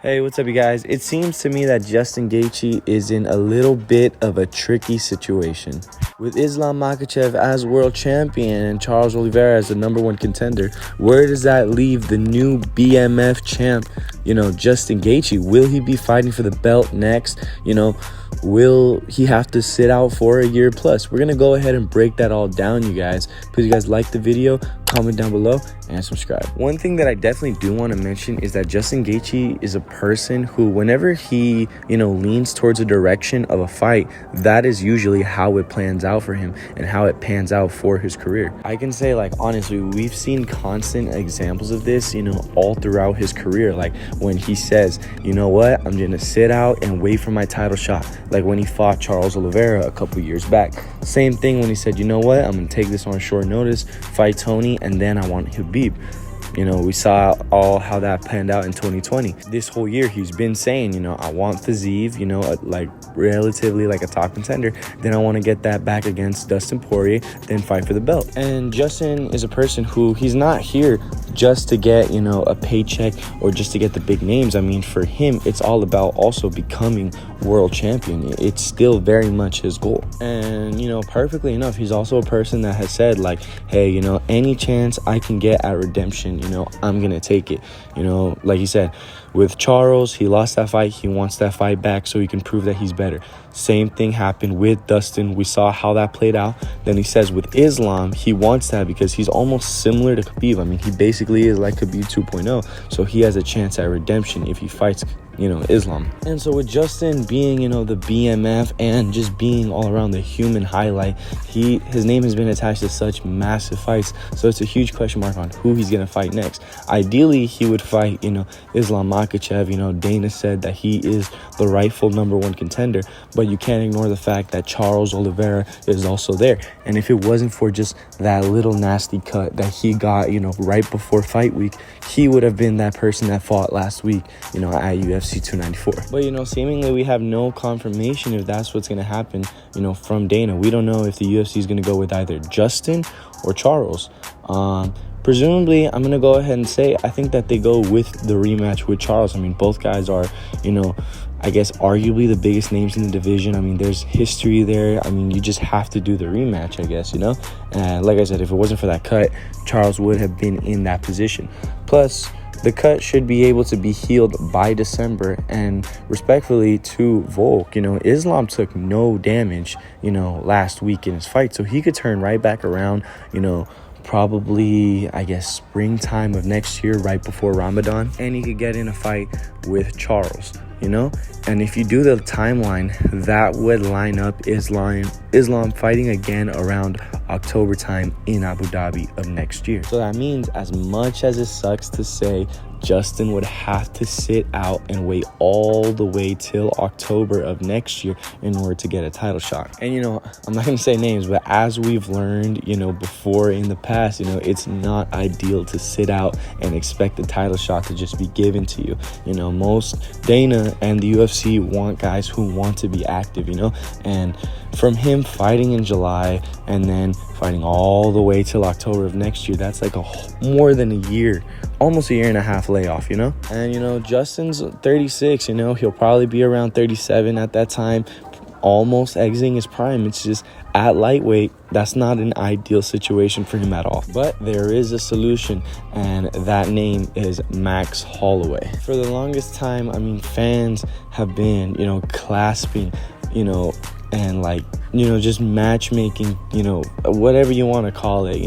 Hey, what's up, you guys? It seems to me that Justin Gaethje is in a little bit of a tricky situation. With Islam Makhachev as world champion and Charles Oliveira as the #1 contender, where does that leave the new BMF champ, Justin Gaethje? Will he be fighting for the belt next? Will he have to sit out for a year plus? We're going to go ahead and break that all down, you guys. Please, you guys, like the video, comment down below, and subscribe. One thing that I definitely do want to mention is that Justin Gaethje is a person who, whenever he, leans towards a direction of a fight, that is usually how it plans out for him and how it pans out for his career. I can say, honestly, we've seen constant examples of this, all throughout his career. Like when he says, you know what, I'm going to sit out and wait for my title shot. Like when he fought Charles Oliveira a couple years back. Same thing when he said, you know what, I'm going to take this on short notice, fight Tony, and then I want Khabib. We saw all how that panned out in 2020. This whole year, he's been saying, I want Fiziev, relatively like a top contender. Then I want to get that back against Dustin Poirier, then fight for the belt. And Justin is a person who, he's not here just to get, a paycheck or just to get the big names. I mean, for him, it's all about also becoming world champion. It's still very much his goal. And, perfectly enough, he's also a person that has said, hey, any chance I can get at redemption, I'm gonna take it. Like he said, with Charles, he lost that fight. He wants that fight back so he can prove that he's better. Same thing happened with Dustin. We saw how that played out. Then he says with Islam, he wants that because he's almost similar to Khabib. I mean, he basically is like Khabib 2.0. So he has a chance at redemption if he fights Islam. And so with Justin being, the BMF and just being all around the human highlight, his name has been attached to such massive fights. So it's a huge question mark on who he's going to fight next. Ideally, he would fight, Islam Makhachev. Dana said that he is the rightful #1 contender, but you can't ignore the fact that Charles Oliveira is also there. And if it wasn't for just that little nasty cut that he got, right before fight week, he would have been that person that fought last week, at UFC 294. But, seemingly we have no confirmation if that's what's going to happen, from Dana. We don't know if the UFC is going to go with either Justin or Charles. Presumably, I'm going to go ahead and say I think that they go with the rematch with Charles. I mean, both guys are, I guess arguably the biggest names in the division. I mean, there's history there. I mean, you just have to do the rematch, I guess, And like I said, if it wasn't for that cut, Charles would have been in that position. Plus, the cut should be able to be healed by December. And respectfully to Volk, Islam took no damage, last week in his fight. So he could turn right back around, probably, I guess, springtime of next year, right before Ramadan. And he could get in a fight with Charles, And if you do the timeline, that would line up Islam fighting again around October time in Abu Dhabi of next year. So that means, as much as it sucks to say, Justin would have to sit out and wait all the way till October of next year in order to get a title shot. And, I'm not going to say names, but as we've learned, before in the past, it's not ideal to sit out and expect the title shot to just be given to you. Most Dana and the UFC want guys who want to be active, and from him fighting in July and then fighting all the way till October of next year, that's like more than a year, almost a year and a half layoff, And, Justin's 36, he'll probably be around 37 at that time, almost exiting his prime. It's just at lightweight, that's not an ideal situation for him at all. But there is a solution, and that name is Max Holloway. For the longest time, I mean, fans have been, clasping, and just matchmaking, whatever you want to call it,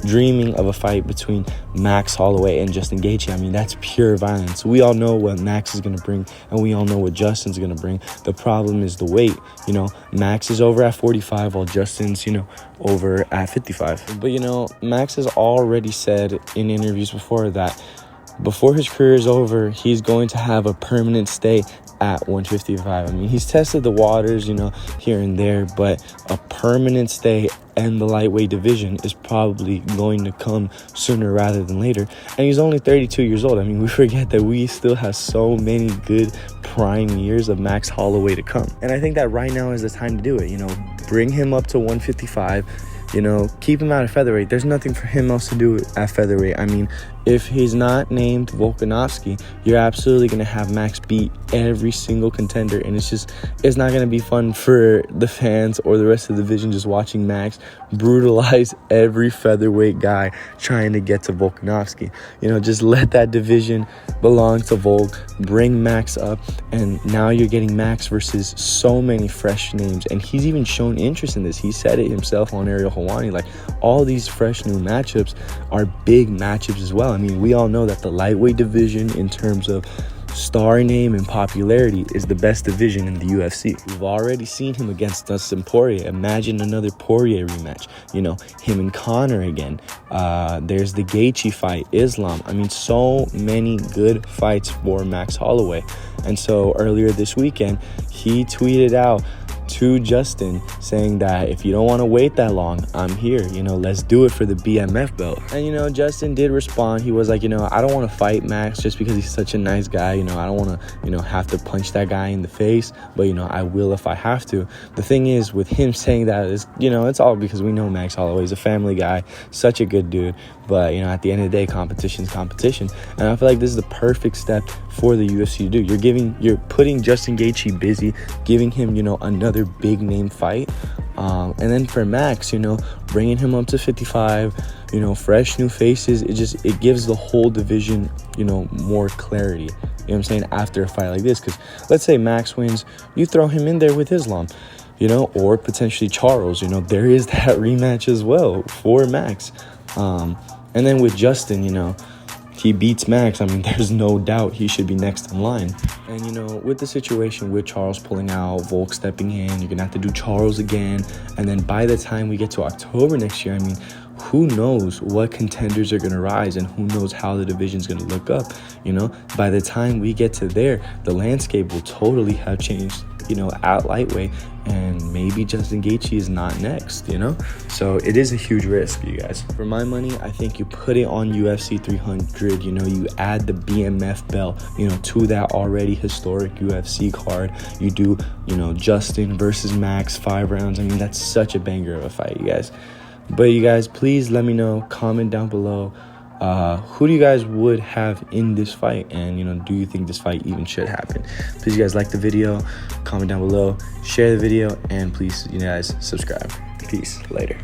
dreaming of a fight between Max Holloway and Justin Gaethje. I mean, that's pure violence. We all know what Max is going to bring, and we all know what Justin's going to bring. The problem is the weight. Max is over at 45 while Justin's, over at 55. But, Max has already said in interviews before that before his career is over, he's going to have a permanent stay at 155. I mean, he's tested the waters, here and there, but a permanent stay in the lightweight division is probably going to come sooner rather than later. And he's only 32 years old. I mean, we forget that we still have so many good prime years of Max Holloway to come. And I think that right now is the time to do it. Bring him up to 155, you know, keep him out of featherweight. There's nothing for him else to do at featherweight. I mean, if he's not named Volkanovski, you're absolutely going to have Max beat every single contender, and it's not going to be fun for the fans or the rest of the division just watching Max brutalize every featherweight guy trying to get to Volkanovski. You know, just let that division belong to Volk, bring Max up, and now you're getting Max versus so many fresh names, and he's even shown interest in this. He said it himself on Ariel Helwani, like, all these fresh new matchups are big matchups as well. I mean, we all know that the lightweight division, in terms of star name and popularity, is the best division in the UFC. We've already seen him against Dustin Poirier. Imagine another Poirier rematch. You know, him and Conor again. There's the Gaethje fight, Islam. I mean, so many good fights for Max Holloway. And so earlier this weekend, he tweeted out to Justin saying that if you don't want to wait that long, I'm here, you know, let's do it for the BMF belt. And, you know, Justin did respond. He was like, you know, I don't want to fight Max just because he's such a nice guy. You know, I don't want to, you know, have to punch that guy in the face, but, you know, I will if I have to. The thing is, with him saying that, is, you know, it's all because we know Max Holloway is a family guy, such a good dude. But, you know, at the end of the day, competition's competition. And I feel like this is the perfect step for the UFC to do. You're putting Justin Gaethje busy, giving him, you know, another big name fight. And then for Max, you know, bringing him up to 55, you know, fresh new faces. It gives the whole division, you know, more clarity. You know what I'm saying? After a fight like this, because let's say Max wins, you throw him in there with Islam, you know, or potentially Charles. You know, there is that rematch as well for Max. And then with Justin, you know, he beats Max. I mean, there's no doubt he should be next in line. And, you know, with the situation with Charles pulling out, Volk stepping in, you're going to have to do Charles again. And then by the time we get to October next year, I mean, who knows what contenders are going to rise, and who knows how the division's going to look up. You know, by the time we get to there, the landscape will totally have changed, you know, at lightweight, and maybe Justin Gaethje is not next, you know? So it is a huge risk, you guys. For my money, I think you put it on UFC 300, you know, you add the BMF belt, you know, to that already historic UFC card. You do, you know, Justin versus Max, 5 rounds. I mean, that's such a banger of a fight, you guys. But you guys, please let me know, comment down below, who do you guys would have in this fight, and, you know, do you think this fight even should happen? Please, you guys, like the video, comment down below, share the video, and please, you guys, subscribe. Peace. Later.